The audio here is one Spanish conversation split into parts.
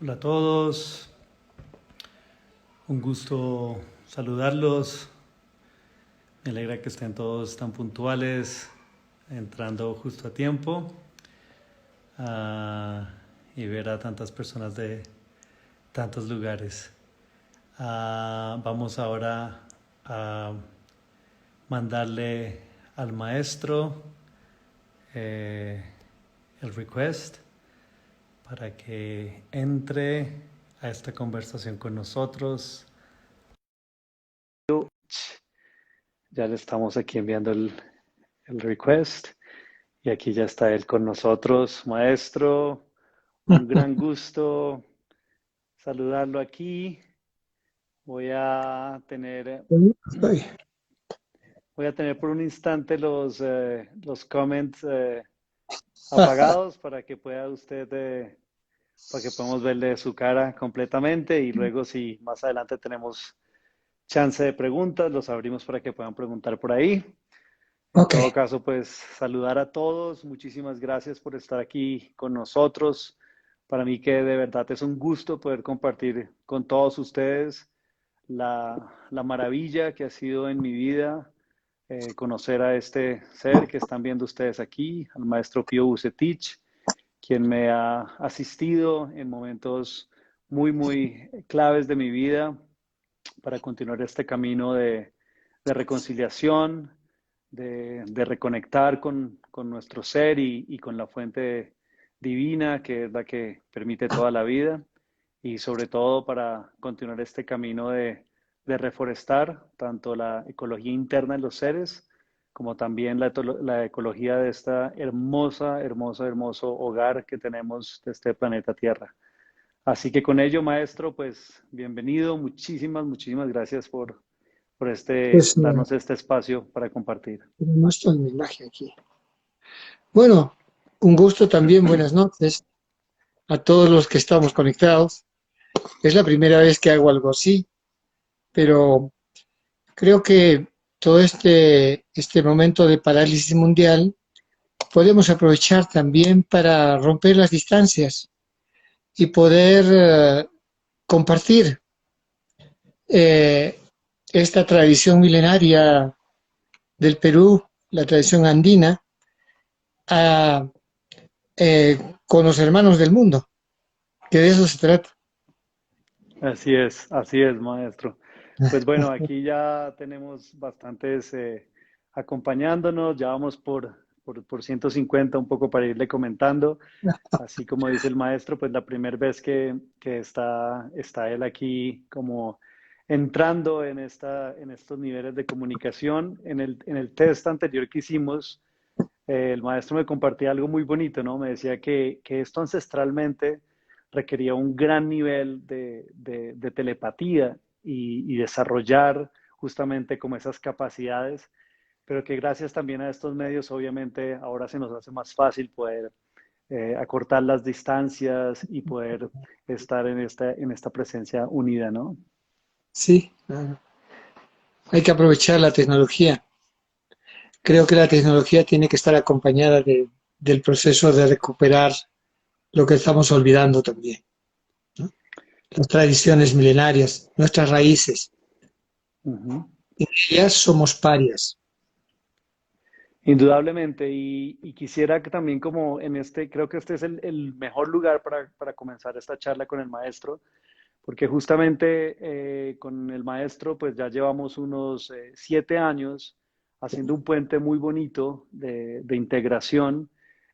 Hola a todos, un gusto saludarlos. Me alegra que estén todos tan puntuales, entrando justo a tiempo ah, y ver a tantas personas de tantos lugares. Vamos ahora a mandarle al maestro eh, el request para que entre a esta conversación con nosotros. Ya le estamos aquí enviando el request y aquí ya está él con nosotros. Maestro, un gran gusto saludarlo aquí. Voy a tener, Estoy. voy a tener por un instante los comments apagados para que pueda usted, para que podamos verle su cara completamente y luego si más adelante tenemos chance de preguntas, los abrimos para que puedan preguntar por ahí. En Ok, todo caso, pues saludar a todos. Muchísimas gracias por estar aquí con nosotros. Para mí que de verdad es un gusto poder compartir con todos ustedes la maravilla que ha sido en mi vida conocer a este ser que están viendo ustedes aquí, al maestro Pío Bucetich, quien me ha asistido en momentos muy claves de mi vida para continuar este camino de reconciliación, de reconectar con nuestro ser y con la fuente divina que es la que permite toda la vida y sobre todo para continuar este camino de reforestar tanto la ecología interna de los seres como también la ecología de esta hermoso hogar que tenemos de este planeta Tierra. Así que con ello, maestro, pues bienvenido, muchísimas gracias por pues darnos este espacio para compartir. muestro el mensaje aquí. Bueno, un gusto también, buenas noches a todos los que estamos conectados. Es la primera vez que hago algo así, pero creo que todo este momento de parálisis mundial podemos aprovechar también para romper las distancias y poder compartir eh, esta tradición milenaria del Perú, la tradición andina, a con los hermanos del mundo, que de eso se trata. Así es, maestro. Pues bueno, aquí ya tenemos bastantes acompañándonos, ya vamos por 150 un poco para irle comentando. Así como dice el maestro, pues la primera vez que está él aquí como entrando en estos niveles de comunicación. En el test anterior que hicimos, el maestro me compartía algo muy bonito, ¿no? Me decía que esto ancestralmente requería un gran nivel de telepatía y desarrollar justamente como esas capacidades, pero que gracias también a estos medios, obviamente, ahora se nos hace más fácil poder acortar las distancias y poder estar en esta presencia unida, ¿no? Sí, hay que aprovechar la tecnología. Creo que la tecnología tiene que estar acompañada del proceso de recuperar lo que estamos olvidando también, ¿no? Las tradiciones milenarias, nuestras raíces. Ujú. En ellas somos parias. Indudablemente, y quisiera que también como en este, creo que este es el mejor lugar para comenzar esta charla con el maestro, porque justamente con el maestro pues ya llevamos unos 7 años haciendo un puente muy bonito de integración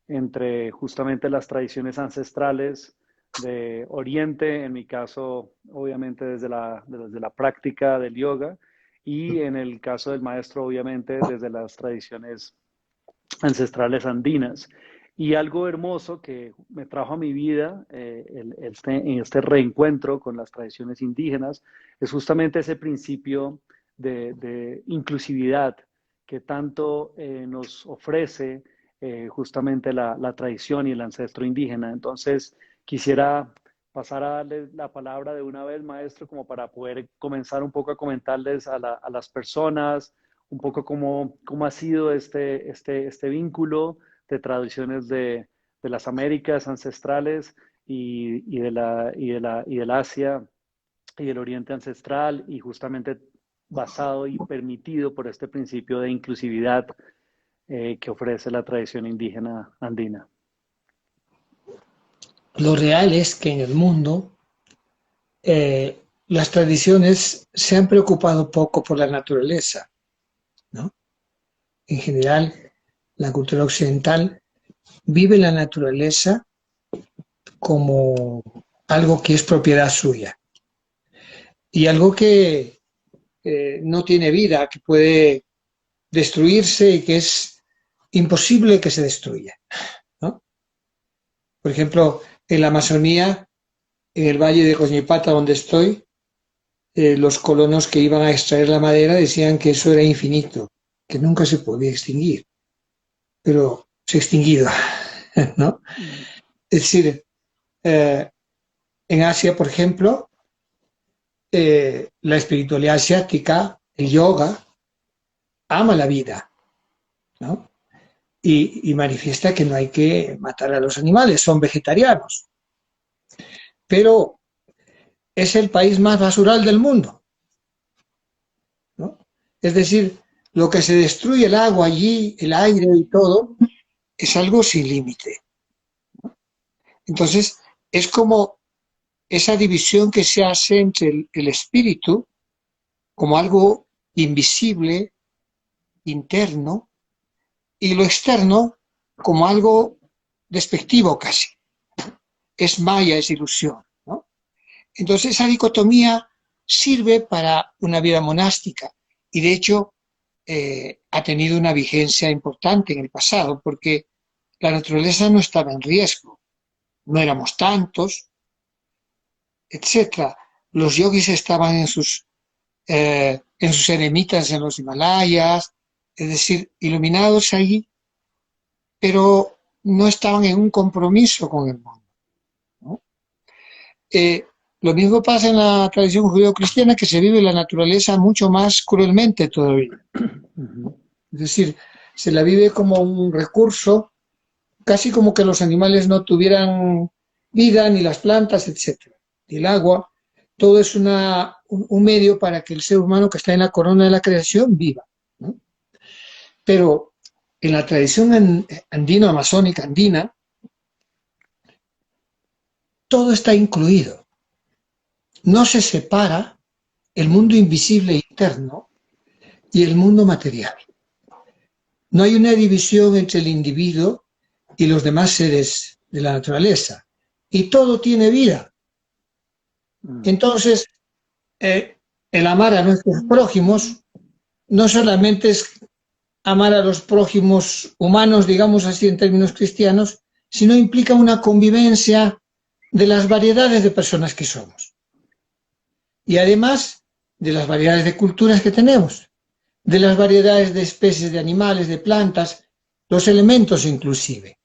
entre justamente las tradiciones ancestrales de Oriente, en mi caso obviamente desde la práctica del yoga, y en el caso del maestro obviamente desde las tradiciones ancestrales andinas. Y algo hermoso que me trajo a mi vida en este reencuentro con las tradiciones indígenas es justamente ese principio de inclusividad que tanto nos ofrece justamente la tradición y el ancestro indígena. Entonces, quisiera pasar a darle la palabra de una vez, maestro, como para poder comenzar un poco a comentarles a las personas un poco cómo ha sido este vínculo de tradiciones de las Américas ancestrales y del Asia y del Oriente Ancestral, y justamente basado y permitido por este principio de inclusividad que ofrece la tradición indígena andina. Lo real es que en el mundo las tradiciones se han preocupado poco por la naturaleza, ¿no? En general, la cultura occidental vive la naturaleza como algo que es propiedad suya y algo que no tiene vida, que puede destruirse y que es imposible que se destruya, ¿no? Por ejemplo, en la Amazonía, en el valle de Coñipata, donde estoy, los colonos que iban a extraer la madera decían que eso era infinito, que nunca se podía extinguir, pero se ha extinguido, ¿no? Es decir, en Asia, por ejemplo, la espiritualidad asiática, el yoga, ama la vida, ¿no? Y manifiesta que no hay que matar a los animales, son vegetarianos, pero es el país más basural del mundo, ¿no? Es decir, lo que se destruye, el agua allí, el aire y todo, es algo sin límite. Entonces, es como esa división que se hace entre el espíritu como algo invisible, interno, y lo externo como algo despectivo casi. Es maya, es ilusión, ¿no? Entonces, esa dicotomía sirve para una vida monástica y, de hecho, ha tenido una vigencia importante en el pasado porque la naturaleza no estaba en riesgo, no éramos tantos, etcétera. Los yogis estaban en sus eremitas en los Himalayas, es decir, iluminados allí, pero no estaban en un compromiso con el mundo, ¿no? Lo mismo pasa en la tradición judío-cristiana, que se vive la naturaleza mucho más cruelmente todavía. Es decir, se la vive como un recurso, casi como que los animales no tuvieran vida, ni las plantas, etcétera. Y el agua, todo es un medio para que el ser humano que está en la corona de la creación viva, ¿no? Pero en la tradición andino-amazónica andina, todo está incluido. No se separa el mundo invisible e interno y el mundo material. No hay una división entre el individuo y los demás seres de la naturaleza. Y todo tiene vida. Entonces, el amar a nuestros prójimos no solamente es amar a los prójimos humanos, digamos así en términos cristianos, sino implica una convivencia de las variedades de personas que somos. Y además de las variedades de culturas que tenemos, de las variedades de especies de animales, de plantas, los elementos inclusive,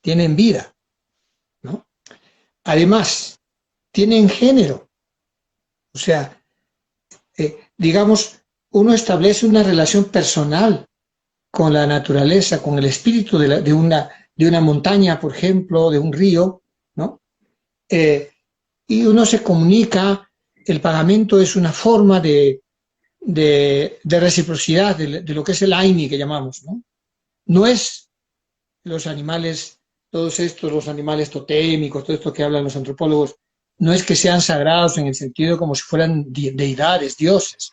tienen vida, ¿no? Además, tienen género. O sea, digamos, uno establece una relación personal con la naturaleza, con el espíritu de una montaña, por ejemplo, de un río, ¿no? Y uno se comunica, el pagamento es una forma de reciprocidad, de lo que es el Aini que llamamos, ¿no? No es los animales, todos estos, los animales totémicos, todo esto que hablan los antropólogos, no es que sean sagrados en el sentido como si fueran deidades, dioses,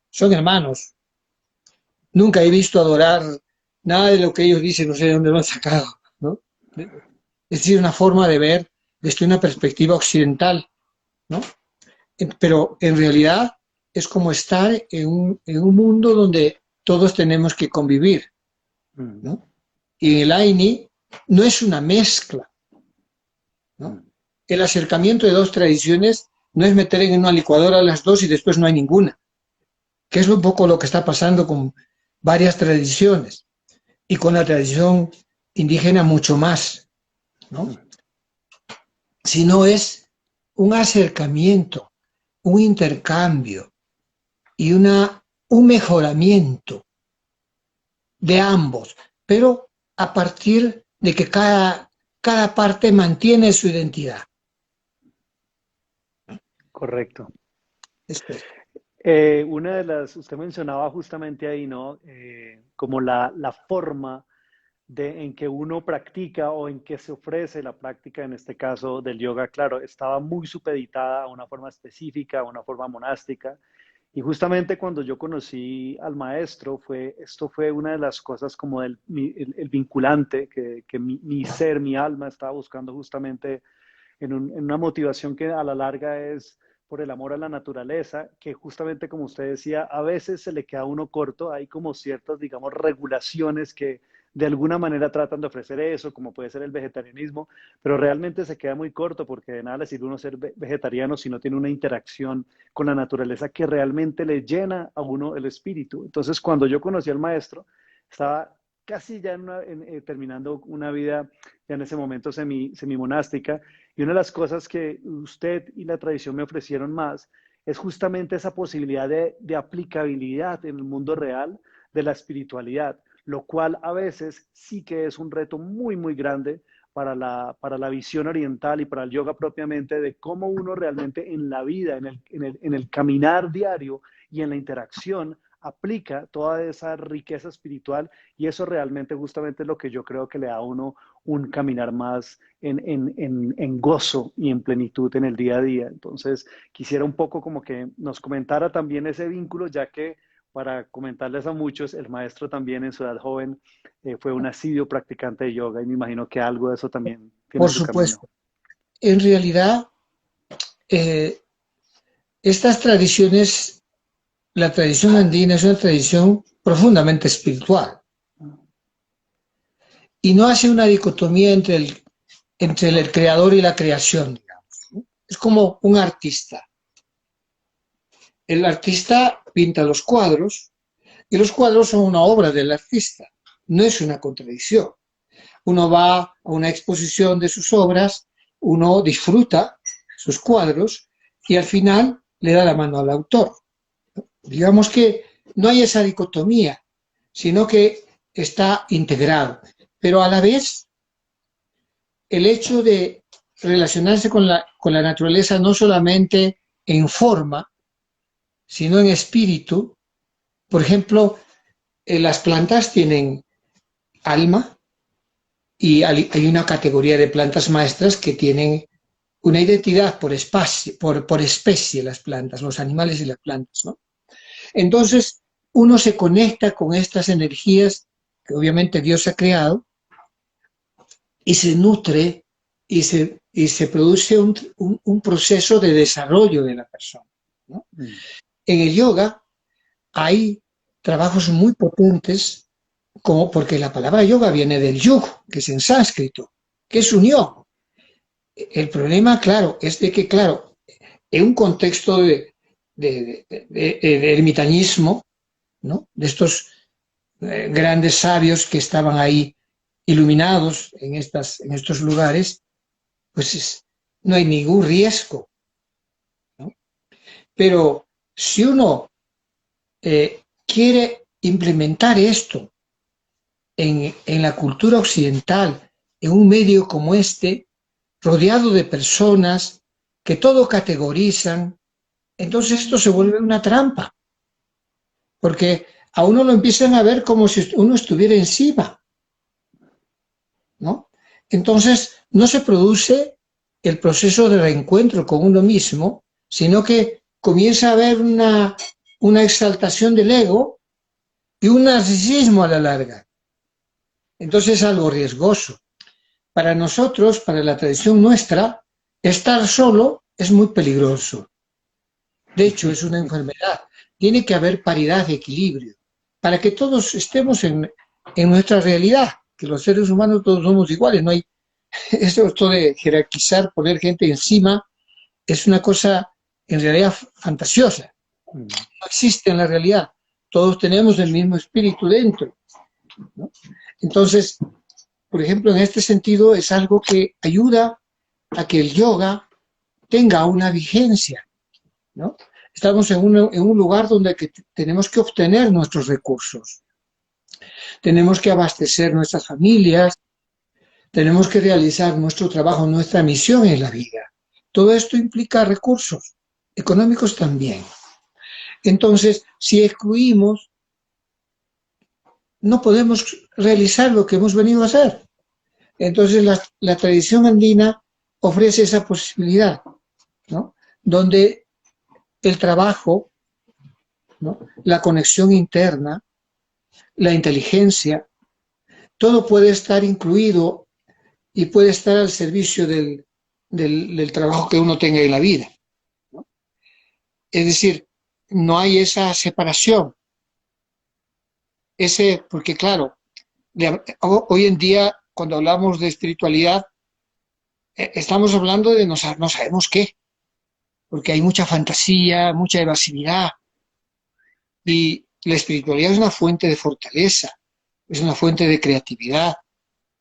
son hermanos. Nunca he visto adorar nada de lo que ellos dicen, no sé de dónde lo han sacado, ¿no? Es decir, una forma de ver desde una perspectiva occidental, ¿no? Pero en realidad es como estar en un mundo donde todos tenemos que convivir, ¿no? Y el Aini no es una mezcla, ¿no? El acercamiento de dos tradiciones no es meter en una licuadora las dos y después no hay ninguna, que es un poco lo que está pasando con varias tradiciones y con la tradición indígena mucho más, ¿no? Sino es un acercamiento, un intercambio y un mejoramiento de ambos, pero a partir de que cada parte mantiene su identidad. correcto. Esto. Una de las, usted mencionaba justamente ahí, ¿no? Como la forma en que uno practica o en que se ofrece la práctica, en este caso del yoga, claro, estaba muy supeditada a una forma específica, a una forma monástica. Y justamente cuando yo conocí al maestro, esto fue una de las cosas como el vinculante que mi ser, mi alma estaba buscando justamente en una motivación que a la larga es por el amor a la naturaleza, que justamente como usted decía, a veces se le queda a uno corto, hay como ciertas, digamos, regulaciones que de alguna manera tratan de ofrecer eso, como puede ser el vegetarianismo, pero realmente se queda muy corto porque de nada le sirve uno ser vegetariano si no tiene una interacción con la naturaleza que realmente le llena a uno el espíritu. Entonces, cuando yo conocí al maestro, estaba casi ya terminando una vida ya en ese momento semi-monástica, y una de las cosas que usted y la tradición me ofrecieron más es justamente esa posibilidad de aplicabilidad en el mundo real de la espiritualidad, lo cual a veces sí que es un reto muy, muy grande para la visión oriental y para el yoga propiamente, de cómo uno realmente en la vida, en el caminar diario y en la interacción, aplica toda esa riqueza espiritual, y eso realmente justamente es lo que yo creo que le da a uno un caminar más en gozo y en plenitud en el día a día. Entonces, quisiera un poco como que nos comentara también ese vínculo, ya que para comentarles a muchos, el maestro también en su edad joven fue un asiduo practicante de yoga, y me imagino que algo de eso también tiene Por en su camino. supuesto. En realidad, eh, estas tradiciones, la tradición andina es una tradición profundamente espiritual y no hace una dicotomía entre el creador y la creación, digamos. Es como un artista. El artista pinta los cuadros y los cuadros son una obra del artista. No es una contradicción. Uno va a una exposición de sus obras, uno disfruta sus cuadros y al final le da la mano al autor. Digamos que no hay esa dicotomía, sino que está integrado. Pero a la vez, el hecho de relacionarse con la naturaleza no solamente en forma, sino en espíritu. Por ejemplo, las plantas tienen alma y hay una categoría de plantas maestras que tienen una identidad por especie, las plantas, los animales y las plantas, ¿no? Entonces, uno se conecta con estas energías que obviamente Dios ha creado y se nutre y se produce un proceso de desarrollo de la persona, ¿no? En el yoga hay trabajos muy potentes, como porque la palabra yoga viene del yug, que es en sánscrito, que es unión. El problema, claro, es de que, claro, en un contexto de ermitañismo, ¿no? De estos grandes sabios que estaban ahí iluminados en estos lugares, pues no hay ningún riesgo, ¿no? Pero si uno quiere implementar esto en la cultura occidental, en un medio como este, rodeado de personas que todo categorizan, entonces esto se vuelve una trampa, porque a uno lo empiezan a ver como si uno estuviera encima, ¿no? Entonces no se produce el proceso de reencuentro con uno mismo, sino que comienza a haber una exaltación del ego y un narcisismo a la larga. Entonces es algo riesgoso. Para nosotros, para la tradición nuestra, estar solo es muy peligroso. De hecho, es una enfermedad. Tiene que haber paridad y equilibrio para que todos estemos en nuestra realidad, que los seres humanos todos somos iguales. No hay esto de jerarquizar, poner gente encima, es una cosa en realidad fantasiosa. No existe en la realidad. Todos tenemos el mismo espíritu dentro, ¿no? Entonces, por ejemplo, en este sentido es algo que ayuda a que el yoga tenga una vigencia, ¿no? Estamos en un lugar donde tenemos que obtener nuestros recursos, tenemos que abastecer nuestras familias, tenemos que realizar nuestro trabajo, nuestra misión en la vida. Todo esto implica recursos. económicos también. Entonces, si excluimos, no podemos realizar lo que hemos venido a hacer. Entonces, la tradición andina ofrece esa posibilidad, ¿no? Donde el trabajo, ¿no? La conexión interna, la inteligencia, todo puede estar incluido y puede estar al servicio del trabajo que uno tenga en la vida, ¿no? Es decir, no hay esa separación, porque claro, hoy en día, cuando hablamos de espiritualidad, estamos hablando de no sabemos qué, porque hay mucha fantasía, mucha evasividad, y la espiritualidad es una fuente de fortaleza, es una fuente de creatividad,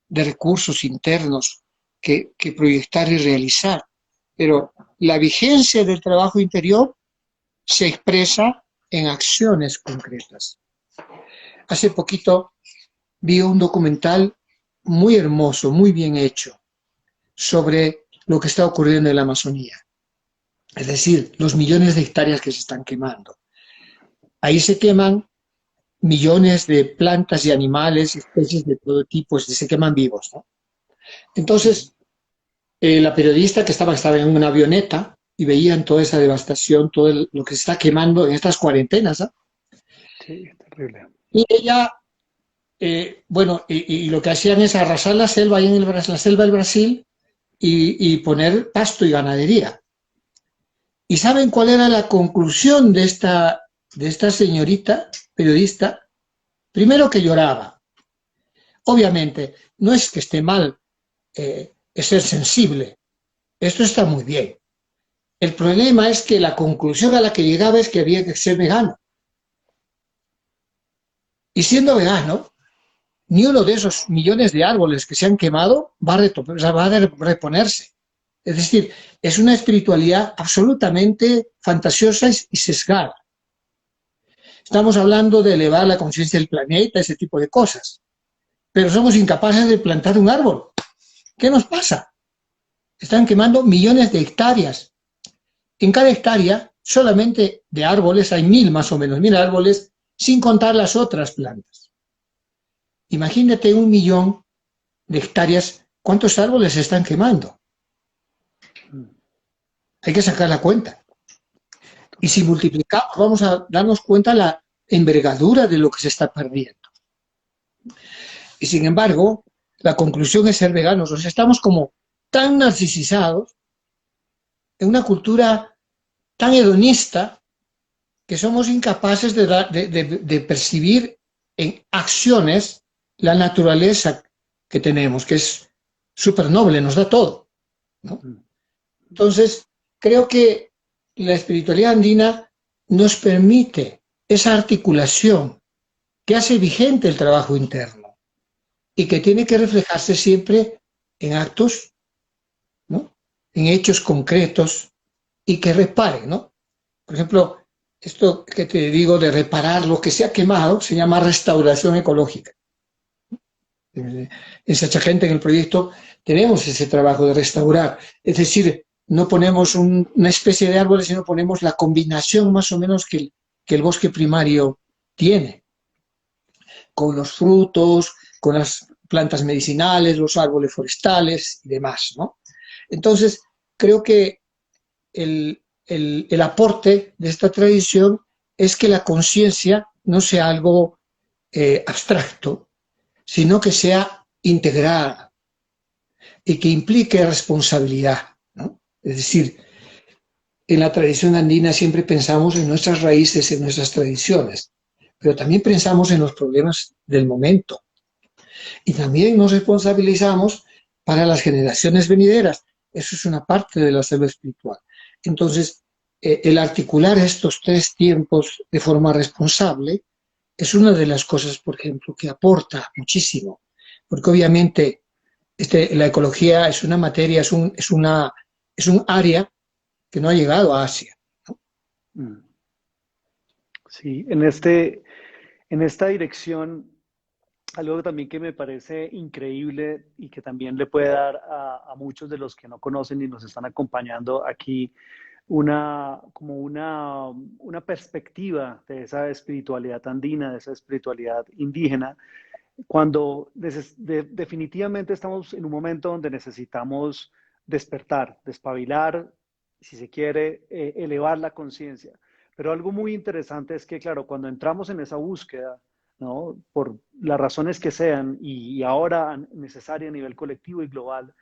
de recursos internos que proyectar y realizar. Pero la vigencia del trabajo interior se expresa en acciones concretas. Hace poquito vi un documental muy hermoso, muy bien hecho, sobre lo que está ocurriendo en la Amazonía. Es decir, los millones de hectáreas que se están quemando. Ahí se queman millones de plantas y animales, especies de todo tipo, se queman vivos, ¿no? Entonces, la periodista que estaba en una avioneta y veían toda esa devastación, lo que se está quemando en estas cuarentenas, ¿no? Sí, terrible. Y ella, bueno, y lo que hacían es arrasar la selva ahí en la selva del Brasil y poner pasto y ganadería. ¿Y saben cuál era la conclusión de esta señorita periodista? Primero que lloraba. Obviamente, no es que esté mal es ser sensible. Esto está muy bien. El problema es que la conclusión a la que llegaba es que había que ser vegano. Y siendo vegano, ni uno de esos millones de árboles que se han quemado va a reponerse. Es decir, es una espiritualidad absolutamente fantasiosa y sesgada. Estamos hablando de elevar la conciencia del planeta, ese tipo de cosas. Pero somos incapaces de plantar un árbol. ¿Qué nos pasa? Están quemando millones de hectáreas. En cada hectárea, solamente de árboles, hay 1000 más o menos, 1000 árboles, sin contar las otras plantas. Imagínate 1 millón de hectáreas, ¿cuántos árboles se están quemando? Hay que sacar la cuenta. Y si multiplicamos, vamos a darnos cuenta la envergadura de lo que se está perdiendo. Y sin embargo, la conclusión es ser veganos. O sea, estamos como tan narcisizados, en una cultura tan hedonista, que somos incapaces de percibir en acciones la naturaleza que tenemos, que es súper noble, nos da todo, ¿no? Entonces, creo que la espiritualidad andina nos permite esa articulación que hace vigente el trabajo interno y que tiene que reflejarse siempre en actos, ¿no? En hechos concretos y que reparen, ¿no? Por ejemplo, esto que te digo de reparar lo que se ha quemado se llama restauración ecológica. En Sachagente, en el proyecto, tenemos ese trabajo de restaurar. Es decir, no ponemos una especie de árboles, sino ponemos la combinación más o menos que el bosque primario tiene, con los frutos, con las plantas medicinales, los árboles forestales y demás, ¿no? Entonces, creo que el aporte de esta tradición es que la conciencia no sea algo abstracto, sino que sea integrada y que implique responsabilidad, ¿no? Es decir, en la tradición andina siempre pensamos en nuestras raíces, en nuestras tradiciones, pero también pensamos en los problemas del momento y también nos responsabilizamos para las generaciones venideras. Eso es una parte de la salud espiritual. Entonces, el articular estos tres tiempos de forma responsable es una de las cosas, por ejemplo, que aporta muchísimo, porque obviamente la ecología es una materia, es un área que no ha llegado a Asia. Sí, en esta dirección, algo también que me parece increíble y que también le puede dar a muchos de los que no conocen y nos están acompañando aquí una perspectiva de esa espiritualidad andina, de esa espiritualidad indígena, cuando definitivamente estamos en un momento donde necesitamos despertar, despabilar, si se quiere, elevar la conciencia. Pero algo muy interesante es que, claro, cuando entramos en esa búsqueda, ¿no? Por las razones que sean, y ahora necesaria a nivel colectivo y global,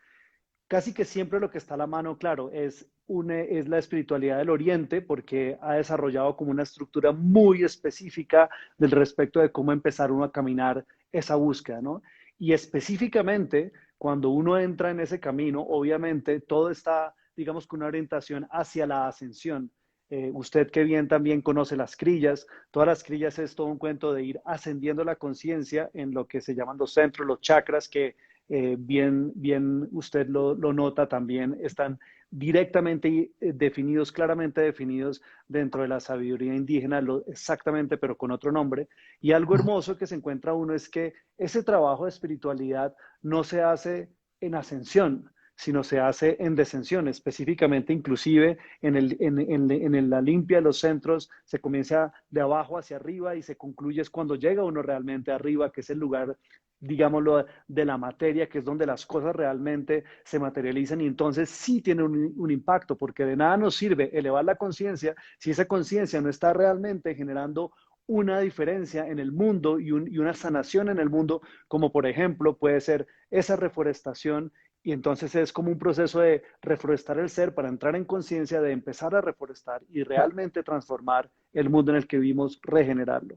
casi que siempre lo que está a la mano, claro, es la espiritualidad del Oriente, porque ha desarrollado como una estructura muy específica del respecto de cómo empezar uno a caminar esa búsqueda, ¿no? Y específicamente, cuando uno entra en ese camino, obviamente todo está, digamos, con una orientación hacia la ascensión. Usted que bien también conoce las crillas, todas las crillas es todo un cuento de ir ascendiendo la conciencia en lo que se llaman los centros, los chakras, que bien usted lo nota también, están directamente definidos, claramente definidos dentro de la sabiduría indígena, exactamente, pero con otro nombre. Y algo hermoso que se encuentra uno es que ese trabajo de espiritualidad no se hace en ascensión, sino se hace en descensión, específicamente inclusive en la limpia de los centros, se comienza de abajo hacia arriba y se concluye es cuando llega uno realmente arriba, que es el lugar, digámoslo, de la materia, que es donde las cosas realmente se materializan y entonces sí tiene un impacto, porque de nada nos sirve elevar la conciencia si esa conciencia no está realmente generando una diferencia en el mundo y una sanación en el mundo, como por ejemplo puede ser esa reforestación. Y entonces es como un proceso de reforestar el ser para entrar en conciencia, de empezar a reforestar y realmente transformar el mundo en el que vivimos, regenerarlo.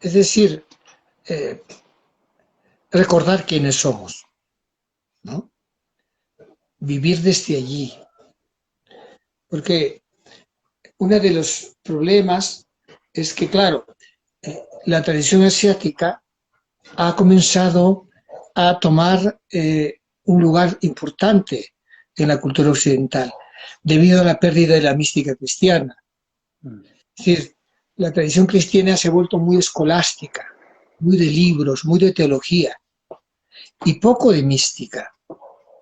Es decir, eh, recordar quiénes somos, ¿no? Vivir desde allí. Porque uno de los problemas es que, claro, la tradición asiática ha comenzado a tomar un lugar importante en la cultura occidental debido a la pérdida de la mística cristiana. Es decir, la tradición cristiana se ha vuelto muy escolástica, muy de libros, muy de teología y poco de mística,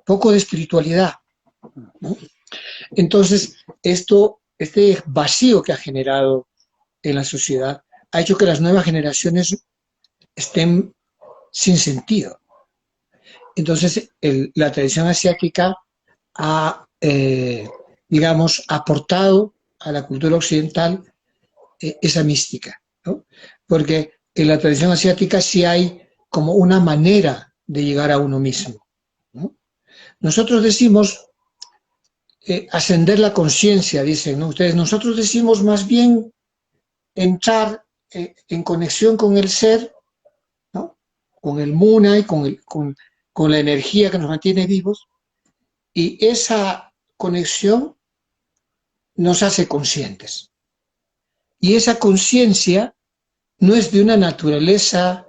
poco de espiritualidad, ¿no? Entonces, este vacío que ha generado en la sociedad ha hecho que las nuevas generaciones estén sin sentido. Entonces, la tradición asiática ha, digamos, aportado a la cultura occidental esa mística, ¿no? Porque en la tradición asiática sí hay como una manera de llegar a uno mismo, ¿no? Nosotros decimos ascender la conciencia, dicen, ¿no? Ustedes, nosotros decimos más bien entrar en conexión con el ser, ¿no? Con el muna y con la energía que nos mantiene vivos, y esa conexión nos hace conscientes. Y esa conciencia no es de una naturaleza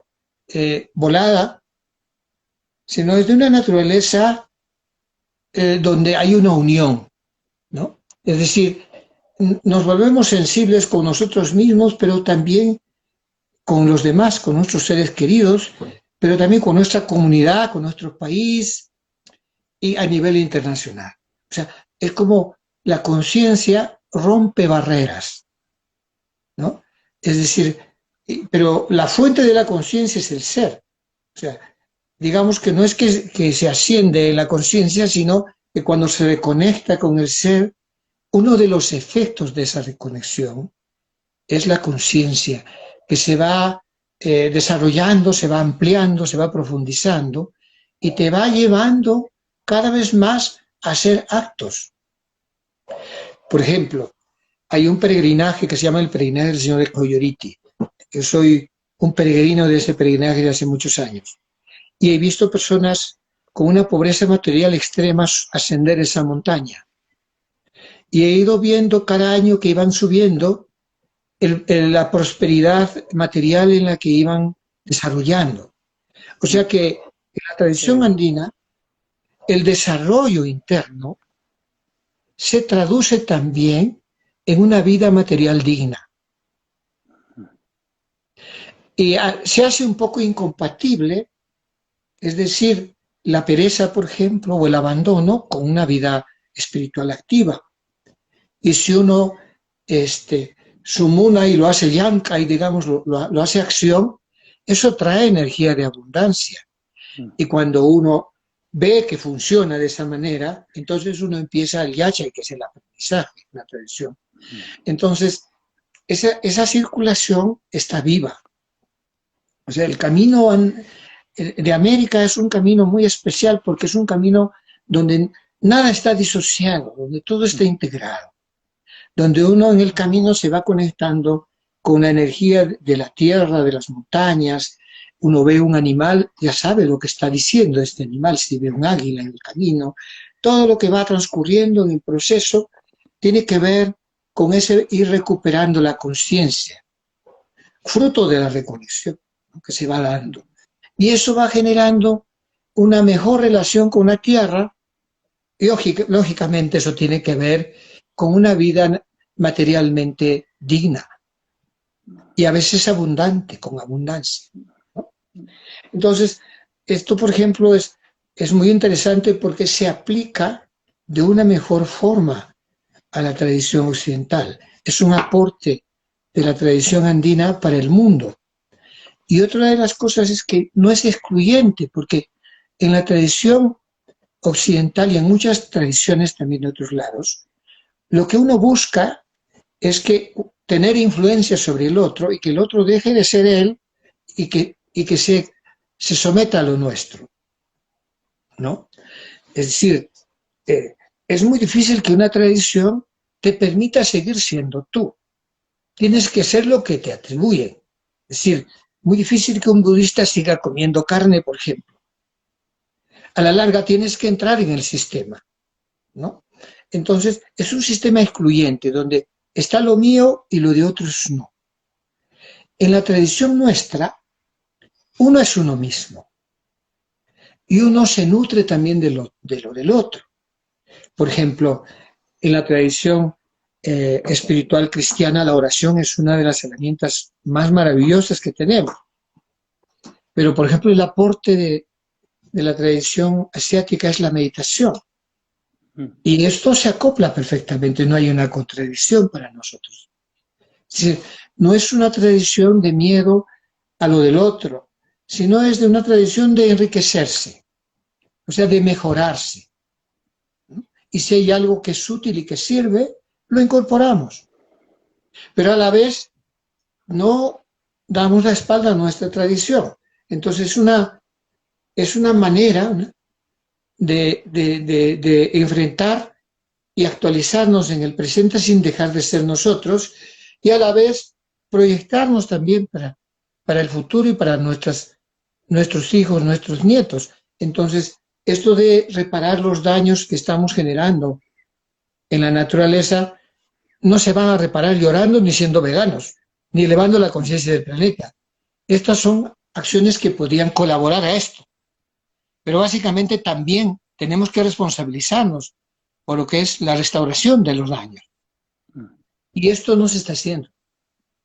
volada, sino es de una naturaleza donde hay una unión, ¿no? Es decir, nos volvemos sensibles con nosotros mismos, pero también con los demás, con nuestros seres queridos, pero también con nuestra comunidad, con nuestro país y a nivel internacional. O sea, es como la conciencia rompe barreras, ¿no? Es decir, pero la fuente de la conciencia es el ser. O sea, digamos que no es que se asciende la conciencia, sino que cuando se reconecta con el ser, uno de los efectos de esa reconexión es la conciencia, que se va desarrollando, se va ampliando, se va profundizando y te va llevando cada vez más a hacer actos. Por ejemplo, hay un peregrinaje que se llama el peregrinaje del Señor de Coyoriti. Yo soy un peregrino de ese peregrinaje de hace muchos años y he visto personas con una pobreza material extrema ascender esa montaña. Y he ido viendo cada año que iban subiendo la prosperidad material en la que iban desarrollando. O sea que en la tradición andina, el desarrollo interno se traduce también en una vida material digna. Y se hace un poco incompatible, es decir, la pereza, por ejemplo, o el abandono con una vida espiritual activa. y si uno sumuna y lo hace yanka y digamos lo hace acción, eso trae energía de abundancia. mm, Y cuando uno ve que funciona de esa manera, entonces uno empieza el yacha, que es el aprendizaje, la tradición. mm, Entonces, esa circulación está viva. O sea, el camino de América es un camino muy especial porque es un camino donde nada está disociado, donde todo está mm, integrado, donde uno en el camino se va conectando con la energía de la tierra, de las montañas. Uno ve un animal, ya sabe lo que está diciendo este animal, si ve un águila en el camino. Todo lo que va transcurriendo en el proceso tiene que ver con ese ir recuperando la conciencia, fruto de la reconexión, ¿no?, que se va mm. dando. Y eso va generando una mejor relación con la tierra y lógicamente eso tiene que ver con una vida materialmente digna y a veces abundante, con abundancia, ¿no? Entonces, esto, por ejemplo, es muy interesante porque se aplica de una mejor forma a la tradición occidental. Es un aporte de la tradición andina para el mundo. Y otra de las cosas es que no es excluyente, porque en la tradición occidental y en muchas tradiciones también de otros lados, lo que uno busca es que tener influencia sobre el otro y que el otro deje de ser él y que se someta a lo nuestro, ¿no? Es decir, eh, es muy difícil que una tradición te permita seguir siendo tú. Tienes que ser lo que te atribuyen. Es decir, muy difícil que un budista siga comiendo carne, por ejemplo. A la larga tienes que entrar en el sistema, ¿no? Entonces, es un sistema excluyente donde está lo mío y lo de otros no. En la tradición nuestra, uno es uno mismo y uno se nutre también de lo del otro. Por ejemplo, en la tradición espiritual cristiana, la oración es una de las herramientas más maravillosas que tenemos. Pero, por ejemplo, el aporte de la tradición asiática es la meditación. Mm, Y esto se acopla perfectamente, no hay una contradicción para nosotros. Es decir, no es una tradición de miedo a lo del otro, sino es de una tradición de enriquecerse, o sea, de mejorarse, ¿no? Y si hay algo que es útil y que sirve, lo incorporamos. Pero a la vez no damos la espalda a nuestra tradición. Entonces es una manera, ¿no?, de enfrentar y actualizarnos en el presente sin dejar de ser nosotros y a la vez proyectarnos también para el futuro y para nuestros hijos, nuestros nietos. Entonces, esto de reparar los daños que estamos generando en la naturaleza no se van a reparar llorando ni siendo veganos, ni elevando la mm, conciencia del planeta. Estas son acciones que podrían colaborar a esto, pero básicamente también tenemos que responsabilizarnos por lo que es la restauración de los daños. mm, Y esto no se está haciendo.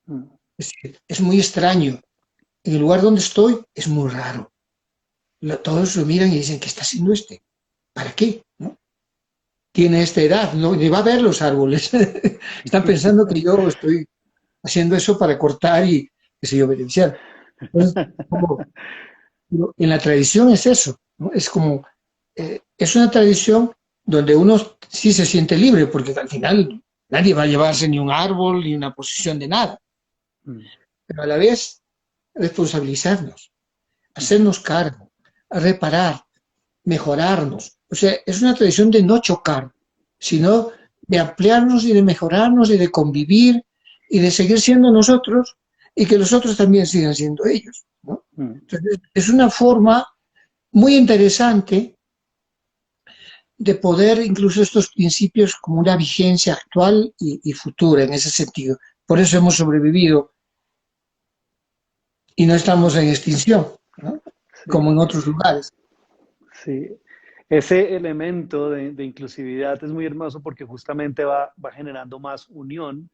mm. Es muy extraño. En el lugar donde estoy es muy raro. Todos lo miran y dicen, ¿qué está haciendo este? ¿Para qué? ¿No? Tiene esta edad, ¿no? Ni va a ver los árboles. Están pensando que yo estoy haciendo eso para cortar y, qué sé yo, beneficiar. Entonces, como, en la tradición es eso, ¿no? Es como, es una tradición donde uno sí se siente libre, porque al final nadie va a llevarse ni un árbol ni una posición de nada, Mm, pero a la vez responsabilizarnos, mm, hacernos cargo, reparar, mejorarnos. O sea, es una tradición de no chocar, sino de ampliarnos y de mejorarnos y de convivir y de seguir siendo nosotros y que los otros también sigan siendo ellos, ¿no? mm. Entonces, es una forma muy interesante de poder incluso estos principios como una vigencia actual y futura en ese sentido. Por eso hemos sobrevivido y no estamos en extinción, ¿no?, como Sí, en otros lugares. sí. Ese elemento de inclusividad es muy hermoso porque justamente va generando más unión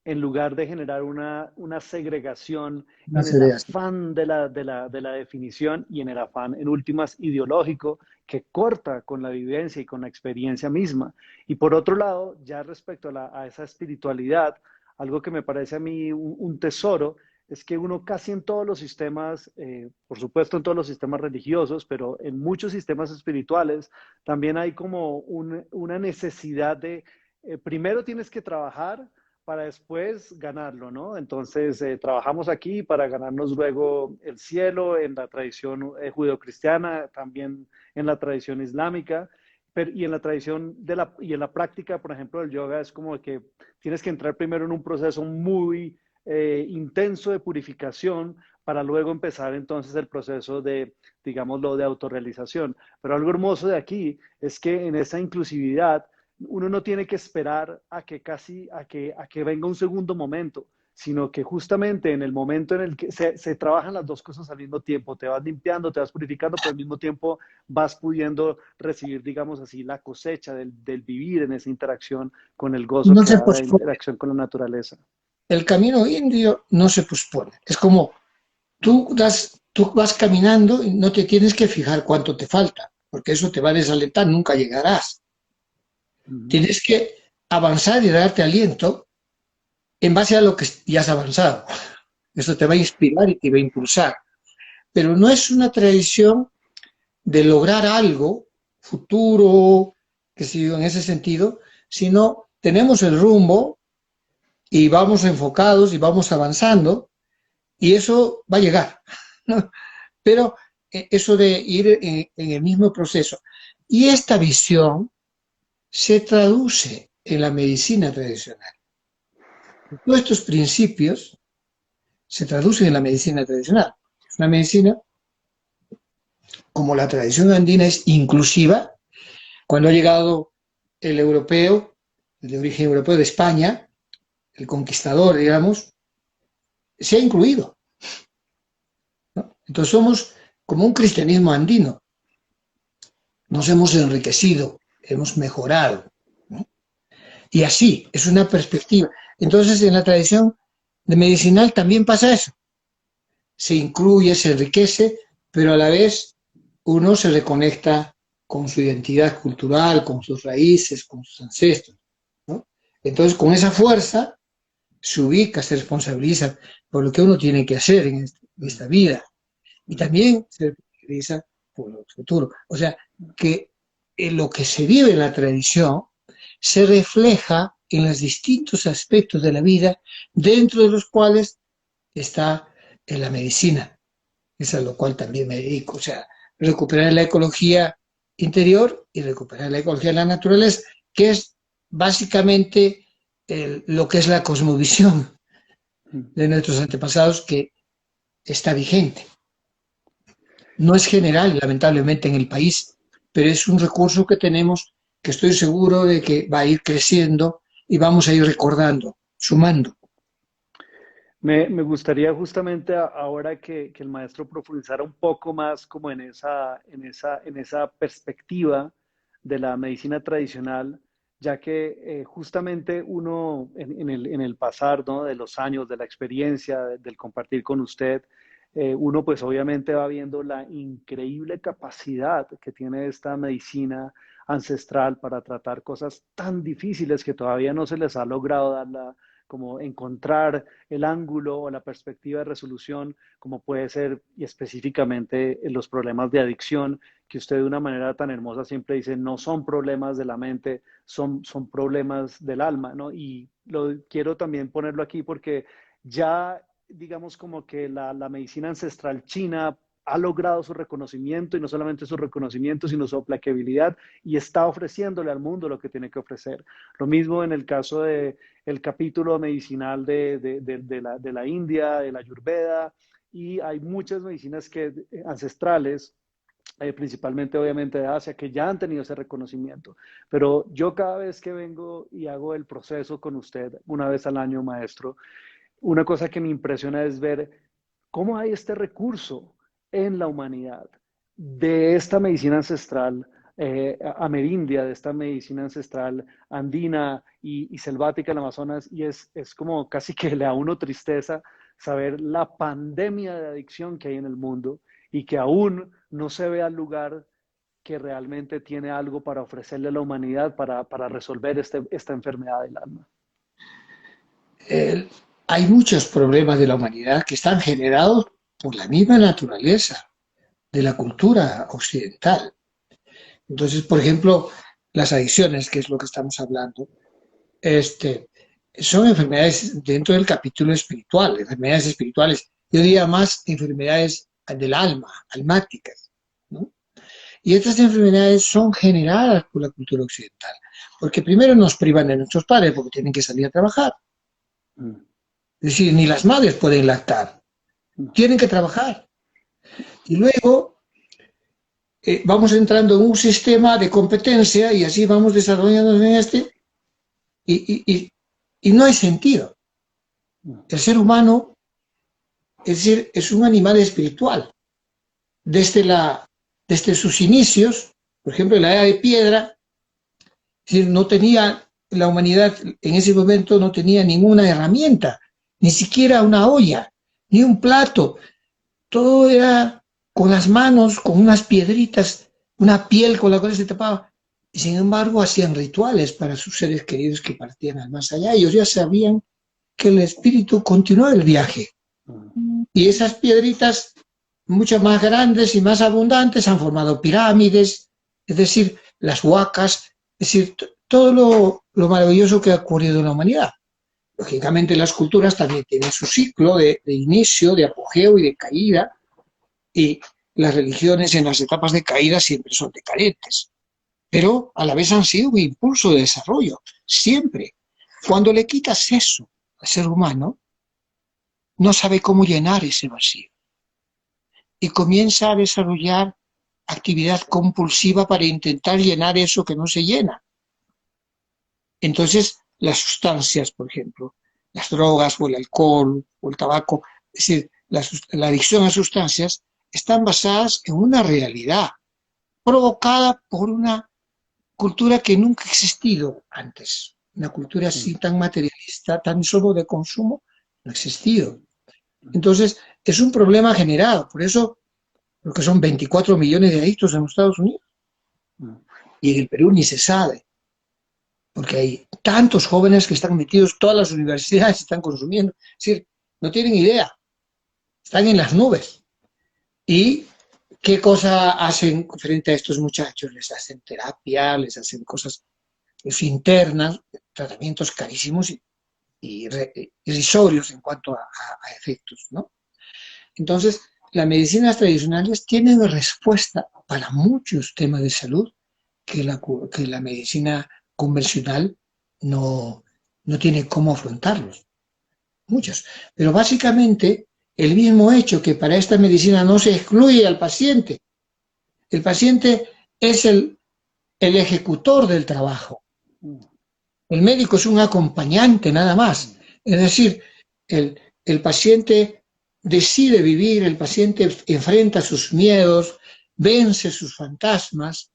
en lugar de generar una segregación en Unas el ideas. afán de la definición y en el afán, en últimas, ideológico, que corta con la vivencia y con la experiencia misma. Y por otro lado, ya respecto a esa espiritualidad, algo que me parece a mí un tesoro es que uno casi en todos los sistemas, por supuesto en todos los sistemas religiosos, pero en muchos sistemas espirituales, también hay como una necesidad de, primero tienes que trabajar para después ganarlo, ¿no? Entonces, trabajamos aquí para ganarnos luego el cielo en la tradición judeocristiana, también en la tradición islámica, pero, y en la tradición y en la práctica, por ejemplo, del yoga es como que tienes que entrar primero en un proceso muy intenso de purificación para luego empezar entonces el proceso de, digámoslo, de autorrealización. Pero algo hermoso de aquí es que en esa inclusividad uno no tiene que esperar a que venga un segundo momento, sino que justamente en el momento en el que se trabajan las dos cosas al mismo tiempo, te vas limpiando, te vas purificando, pero al mismo tiempo vas pudiendo recibir, digamos así, la cosecha del vivir en esa interacción con el gozo No que se da la pospone. interacción con la naturaleza. El camino indio no se pospone. Es como tú vas caminando y no te tienes que fijar cuánto te falta, porque eso te va a desalentar, nunca llegarás. Ujú. Tienes que avanzar y darte aliento en base a lo que ya has avanzado. Eso te va a inspirar y te va a impulsar. Pero no es una tradición de lograr algo futuro, que sé yo, en ese sentido, sino tenemos el rumbo y vamos enfocados y vamos avanzando y eso va a llegar, ¿no? Pero eso de ir en el mismo proceso. Y esta visión se traduce en la medicina tradicional. Todos estos principios se traducen en la medicina tradicional. Es una medicina, como la tradición andina es inclusiva, cuando ha llegado el europeo, el de origen europeo de España, el conquistador, digamos, se ha incluido, ¿no? Entonces somos como un cristianismo andino, nos hemos enriquecido, hemos mejorado, ¿no? Y así, es una perspectiva. Entonces en la tradición de medicinal también pasa eso, se incluye, se enriquece, pero a la vez uno se reconecta con su identidad cultural, con sus raíces, con sus ancestros, ¿no? Entonces con esa fuerza se ubica, se responsabiliza por lo que uno tiene que hacer en esta vida y también se responsabiliza por el futuro. O sea, que en lo que se vive en la tradición se refleja en los distintos aspectos de la vida, dentro de los cuales está en la medicina. Es a lo cual también me dedico. O sea, recuperar la ecología interior y recuperar la ecología de la naturaleza, que es básicamente lo que es la cosmovisión de nuestros antepasados que está vigente. No es general, lamentablemente, en el país, pero es un recurso que tenemos que estoy seguro de que va a ir creciendo y vamos a ir recordando, sumando. Me gustaría justamente ahora que el maestro profundizara un poco más como en esa perspectiva de la medicina tradicional, ya que justamente uno en el pasar, ¿no? De los años, de la experiencia, del compartir con usted, uno pues obviamente va viendo la increíble capacidad que tiene esta medicina ancestral para tratar cosas tan difíciles que todavía no se les ha logrado dar como encontrar el ángulo o la perspectiva de resolución, como puede ser y específicamente en los problemas de adicción, que usted de una manera tan hermosa siempre dice, no son problemas de la mente, son problemas del alma, ¿no? Y quiero también ponerlo aquí porque ya, digamos, como que la medicina ancestral china ha logrado su reconocimiento y no solamente su reconocimiento, sino su aplaquabilidad y está ofreciéndole al mundo lo que tiene que ofrecer. Lo mismo en el caso de el capítulo medicinal de la India, de la Ayurveda, y hay muchas medicinas ancestrales, principalmente obviamente de Asia, que ya han tenido ese reconocimiento. Pero yo cada vez que vengo y hago el proceso con usted, una vez al año, maestro, una cosa que me impresiona es ver cómo hay este recurso en la humanidad de esta medicina ancestral amerindia, de esta medicina ancestral andina y selvática en el Amazonas, y es como casi que le da a uno tristeza saber la pandemia de adicción que hay en el mundo y que aún no se ve al lugar que realmente tiene algo para ofrecerle a la humanidad para resolver esta enfermedad del alma. Eh, Hay muchos problemas de la humanidad que están generados por la misma naturaleza de la cultura occidental. Entonces, por ejemplo, las adicciones, que es lo que estamos hablando, este, son enfermedades dentro del capítulo espiritual, enfermedades espirituales. Yo diría más enfermedades del alma, almáticas, ¿no? Y estas enfermedades son generadas por la cultura occidental, porque primero nos privan de nuestros padres porque tienen que salir a trabajar. Mm, Es decir, ni las madres pueden lactar, mm, tienen que trabajar. Y luego vamos entrando en un sistema de competencia y así vamos desarrollándonos en este, y, y, y no hay sentido. mm, El ser humano, es decir, es un animal espiritual. Desde, desde sus inicios, por ejemplo, en la era de piedra, es decir, no tenía, la humanidad en ese momento no tenía ninguna herramienta, ni siquiera una olla, ni un plato. Todo era con las manos, con unas piedritas, una piel con la cual se tapaba. Y sin embargo, hacían rituales para sus seres queridos que partían al más allá. Ellos ya sabían que el espíritu continuaba el viaje. mm, Y esas piedritas, mucho más grandes y más abundantes, han formado pirámides, es decir, las huacas, es decir, todo lo maravilloso que ha ocurrido en la humanidad. Lógicamente, las culturas también tienen su ciclo de inicio, de apogeo y de caída, y las religiones en las etapas de caída siempre son decadentes, pero a la vez han sido un impulso de desarrollo, siempre. Cuando le quitas eso al ser humano, no sabe cómo llenar ese vacío y comienza a desarrollar actividad compulsiva para intentar llenar eso que no se llena. Entonces, las sustancias, por ejemplo, las drogas o el alcohol o el tabaco, es decir, la adicción a sustancias, están basadas en una realidad provocada por una cultura que nunca ha existido antes. Una cultura mm, así tan materialista, tan solo de consumo, no ha existido. Entonces, es un problema generado. Por eso, creo que son 24 millones de adictos en los Estados Unidos. mm, Y en el Perú ni se sabe, porque hay tantos jóvenes que están metidos, todas las universidades están consumiendo. Es decir, no tienen idea, están en las nubes. ¿Y qué cosa hacen frente a estos muchachos? Les hacen terapia, les hacen cosas internas, tratamientos carísimos y irrisorios en cuanto a efectos, ¿no? Entonces, las medicinas tradicionales tienen respuesta para muchos temas de salud que la medicina convencional no, no tiene cómo afrontarlos, muchos. Pero básicamente, el mismo hecho que para esta medicina no se excluye al paciente, el paciente es el ejecutor del trabajo. mm, El médico es un acompañante nada más. Es decir, el paciente decide vivir, el paciente enfrenta sus miedos, vence sus fantasmas,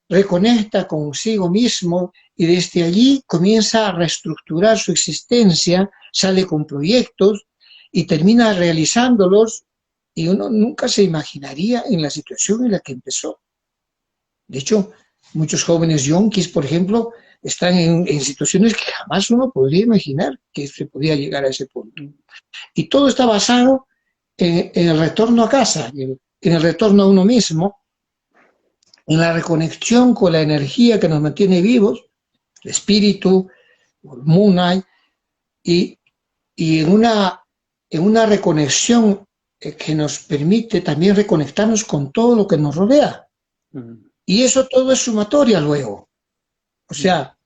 reconecta consigo mismo y desde allí comienza a reestructurar su existencia, sale con proyectos y termina realizándolos y uno nunca se imaginaría en la situación en la que empezó. De hecho, muchos jóvenes yonkis, por ejemplo, están en situaciones que jamás uno podría imaginar que se podía llegar a ese punto. mm, Y todo está basado en el retorno a casa, en el retorno a uno mismo, en la reconexión con la energía que nos mantiene vivos, el espíritu, el Munai, y, y en una reconexión que nos permite también reconectarnos con todo lo que nos rodea. mm, Y eso todo es sumatoria luego. O mm, sea,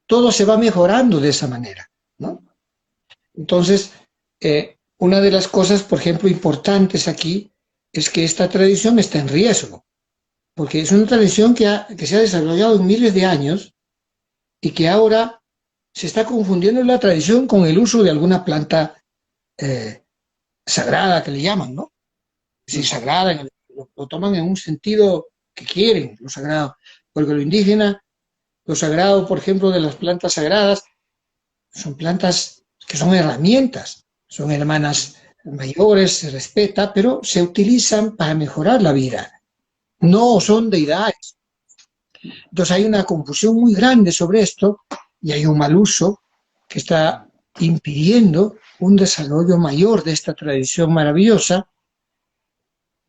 todo se va mejorando de esa manera, ¿no? Entonces, una de las cosas, por ejemplo, importantes aquí es que esta tradición está en riesgo, porque es una tradición que se ha desarrollado en miles de años y que ahora se está confundiendo la tradición con el uso de alguna planta eh, sagrada que le llaman, ¿no? Es decir, mm, sagrada, lo toman en un sentido que quieren, lo sagrado. porque lo indígena, lo sagrado, por ejemplo, de las plantas sagradas, son plantas que son herramientas, son hermanas mayores, se respeta, pero se utilizan para mejorar la vida, no son deidades. Entonces hay una confusión muy grande sobre esto y hay un mal uso que está impidiendo un desarrollo mayor de esta tradición maravillosa